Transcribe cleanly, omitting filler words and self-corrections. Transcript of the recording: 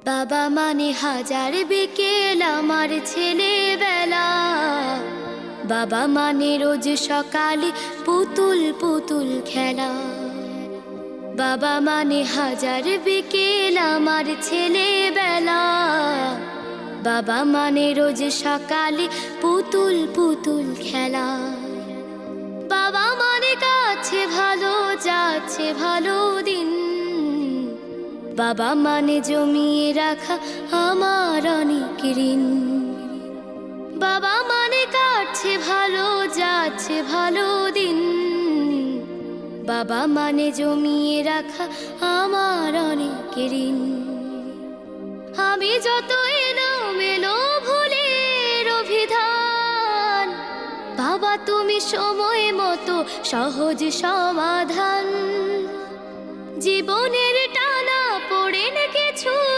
বাবা মানে হাজার বিকেল আমার ছেলেবেলা। বাবা মানে রোজ সকালে পুতুল পুতুল খেলা। বাবা মানে হাজার বিকেল আমার ছেলেবেলা। বাবা মানে রোজ সকালে পুতুল পুতুল খেলা। বাবা মানে কাছে ভালো যাচ্ছে ভালো দিন। বাবা মানে জমিয়ে রাখা আমার অনেক ঋণ। বাবা মানে কাটছে ভালো যাচ্ছে ভালো দিন। বাবা মানে জমিয়ে রাখা আমার অনেক ঋণ। আমি যত এলোমেলো ভুলের অভিধান, বাবা তুমি সময় মতো সহজ সমাধান। জীবনের টানা পড়ে না কিছু